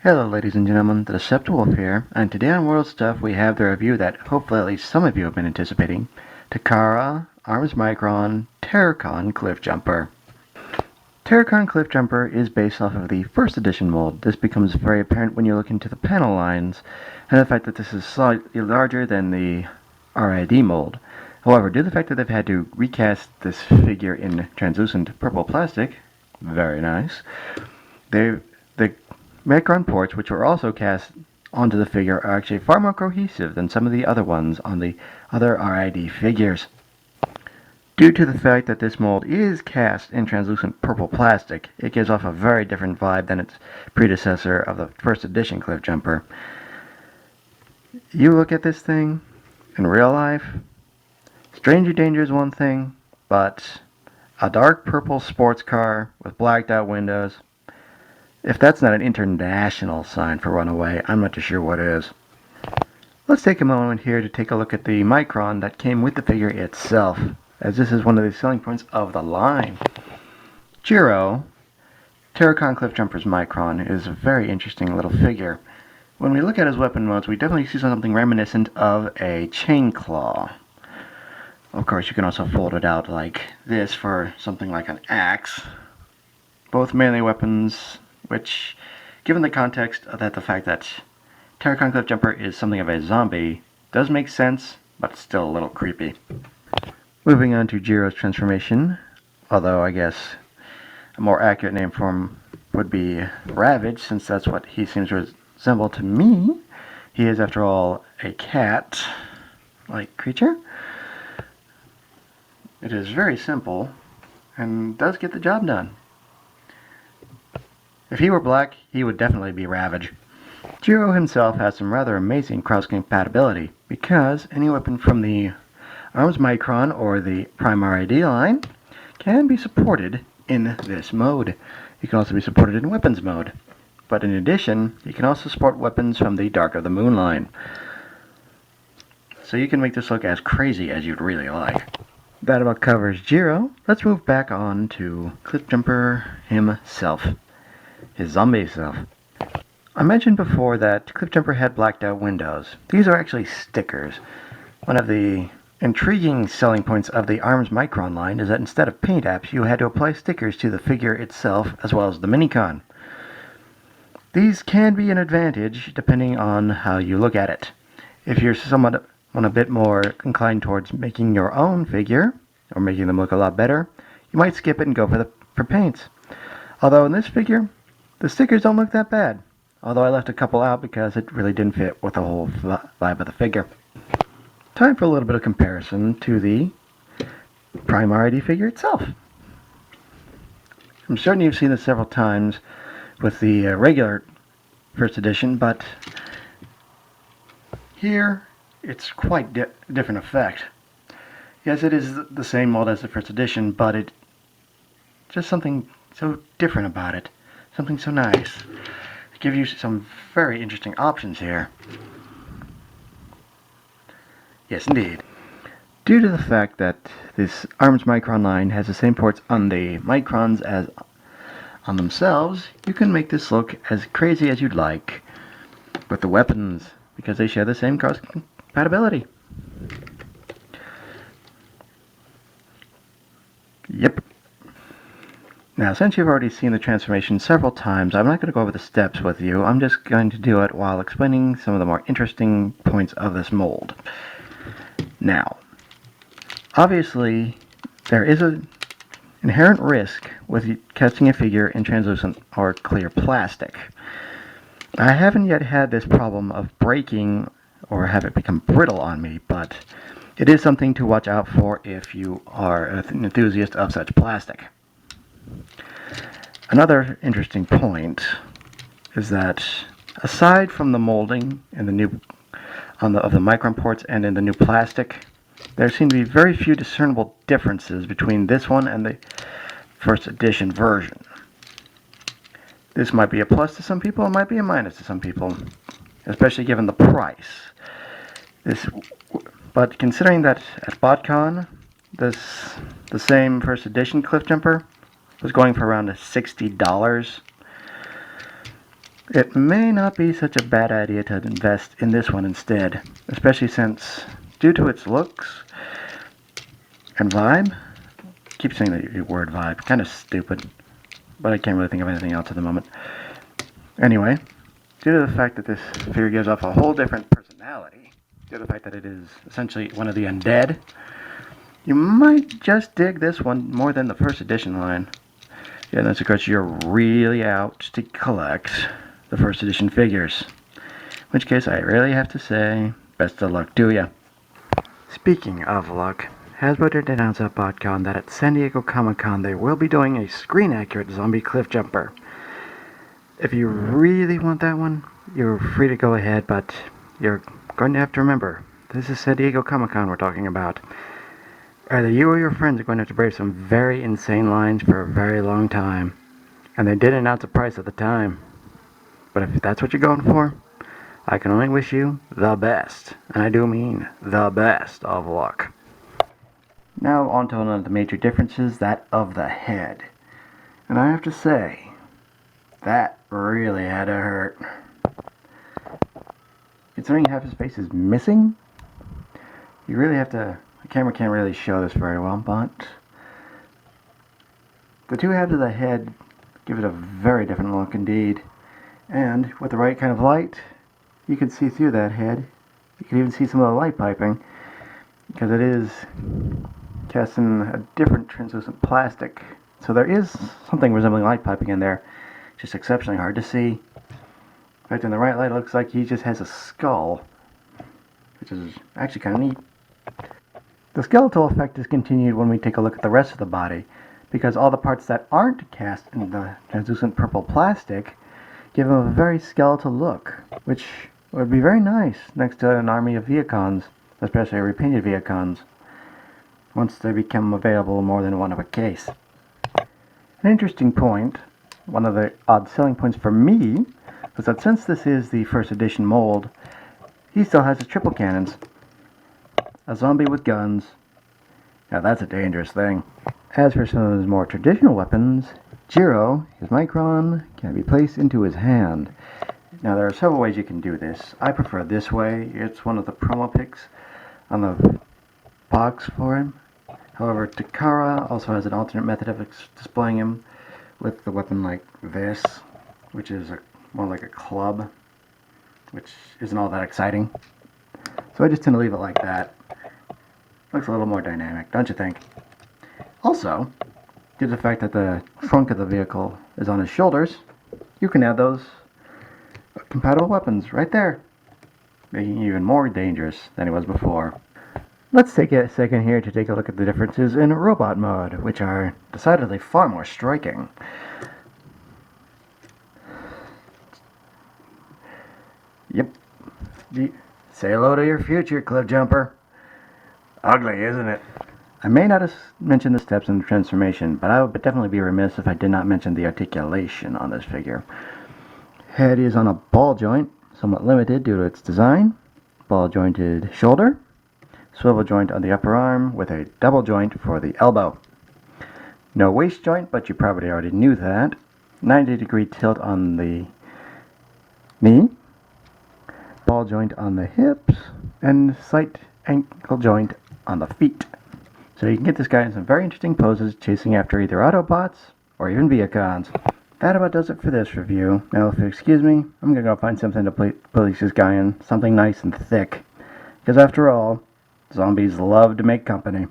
Hello ladies and gentlemen, the Deceptiwolf here, and today on World Stuff we have the review that hopefully at least some of you have been anticipating. Takara, Arms Micron, Terrorcon Cliffjumper. Terrorcon Cliffjumper is based off of the first edition mold. This becomes very apparent when you look into the panel lines, and the fact that this is slightly larger than the RID mold. However, due to the fact that they've had to recast this figure in translucent purple plastic, very nice, the Micron ports, which were also cast onto the figure, are actually far more cohesive than some of the other ones on the other RID figures. Due to the fact that this mold is cast in translucent purple plastic, it gives off a very different vibe than its predecessor of the first edition Cliffjumper. You look at this thing in real life, Stranger Danger is one thing, but a dark purple sports car with blacked out windows, if that's not an international sign for Runaway, I'm not too sure what is. Let's take a moment here to take a look at the Micron that came with the figure itself, as this is one of the selling points of the line. Jiro, Terrorcon Cliffjumper's Micron, is a very interesting little figure. When we look at his weapon modes, we definitely see something reminiscent of a chain claw. Of course, you can also fold it out like this for something like an axe. Both melee weapons, which, given the context of the fact that Terrorcon Cliffjumper is something of a zombie, does make sense, but it's still a little creepy. Moving on to Jiro's transformation, although I guess a more accurate name for him would be Ravage, since that's what he seems to resemble to me. He is, after all, a cat-like creature. It is very simple, and does get the job done. If he were black, he would definitely be Ravage. Jiro himself has some rather amazing cross-compatibility, because any weapon from the Arms Micron or the Prime RID line can be supported in this mode. It can also be supported in weapons mode. But in addition, you can also support weapons from the Dark of the Moon line. So you can make this look as crazy as you'd really like. That about covers Jiro. Let's move back on to Cliffjumper himself. His zombie self. I mentioned before that Cliffjumper had blacked out windows. These are actually stickers. One of the intriguing selling points of the Arms Micron line is that instead of paint apps, you had to apply stickers to the figure itself as well as the minicon. These can be an advantage depending on how you look at it. If you're somewhat a bit more inclined towards making your own figure, or making them look a lot better, you might skip it and go for paints. Although in this figure, the stickers don't look that bad, although I left a couple out because it really didn't fit with the whole vibe of the figure. Time for a little bit of comparison to the Prime RID figure itself. I'm certain you've seen this several times with the regular first edition, but here it's quite different effect. Yes, it is the same mold as the first edition, but it just something so different about it. Something so nice. To give you some very interesting options here. Yes, indeed. Due to the fact that this Arms Micron line has the same ports on the Microns as on themselves, you can make this look as crazy as you'd like with the weapons, because they share the same cross-compatibility. Yep. Now, since you've already seen the transformation several times, I'm not going to go over the steps with you. I'm just going to do it while explaining some of the more interesting points of this mold. Now, obviously, there is an inherent risk with casting a figure in translucent or clear plastic. I haven't yet had this problem of breaking or have it become brittle on me, but it is something to watch out for if you are an enthusiast of such plastic. Another interesting point is that aside from the molding and the new of the Micron ports and in the new plastic, there seem to be very few discernible differences between this one and the first edition version. This might be a plus to some people, it might be a minus to some people, especially given the price. But considering that at BotCon, the same first edition Cliffjumper was going for around $60. it may not be such a bad idea to invest in this one instead, especially since, due to its looks and vibe, I keep saying the word vibe, kind of stupid, but I can't really think of anything else at the moment. Anyway, due to the fact that this figure gives off a whole different personality, due to the fact that it is essentially one of the undead, you might just dig this one more than the first edition line. Yeah, that's because you're really out to collect the first edition figures. In which case, I really have to say, best of luck to you. Speaking of luck, Hasbro did announce at BotCon that at San Diego Comic-Con they will be doing a screen-accurate zombie Cliffjumper. If you really want that one, you're free to go ahead, but you're going to have to remember, this is San Diego Comic-Con we're talking about. Either you or your friends are going to have to brave some very insane lines for a very long time. And they did announce a price at the time. But if that's what you're going for, I can only wish you the best. And I do mean the best of luck. Now on to one of the major differences, that of the head. And I have to say, that really had to hurt. Considering half his face is missing, you really have to... The camera can't really show this very well, but the two halves of the head give it a very different look indeed. And with the right kind of light, you can see through that head. You can even see some of the light piping, because it is cast in a different translucent plastic. So there is something resembling light piping in there, just exceptionally hard to see. In fact, in the right light, it looks like he just has a skull, which is actually kind of neat. The skeletal effect is continued when we take a look at the rest of the body, because all the parts that aren't cast in the translucent purple plastic give him a very skeletal look, which would be very nice next to an army of Viacons, especially repainted Viacons, once they become available more than one of a case. An interesting point, one of the odd selling points for me, was that since this is the first edition mold, he still has his triple cannons. A zombie with guns. Now that's a dangerous thing. As for some of his more traditional weapons, Jiro, his Micron, can be placed into his hand. Now there are several ways you can do this. I prefer this way. It's one of the promo pics on the box for him. However, Takara also has an alternate method of displaying him with the weapon like this, which is more like a club, which isn't all that exciting. So I just tend to leave it like that. Looks a little more dynamic, don't you think? Also, due to the fact that the trunk of the vehicle is on his shoulders, you can add those compatible weapons right there, making him even more dangerous than he was before. Let's take a second here to take a look at the differences in robot mode, which are decidedly far more striking. Yep. Say hello to your future, Cliffjumper. Ugly, isn't it? I may not have mentioned the steps in the transformation, but I would definitely be remiss if I did not mention the articulation on this figure. Head is on a ball joint, somewhat limited due to its design. Ball jointed shoulder. Swivel joint on the upper arm with a double joint for the elbow. No waist joint, but you probably already knew that. 90-degree tilt on the knee. Ball joint on the hips. And slight ankle joint on the feet. So you can get this guy in some very interesting poses, chasing after either Autobots or even Viacons. That about does it for this review. Now, if you excuse me, I'm gonna go find something to place this guy in, something nice and thick. Because after all, zombies love to make company.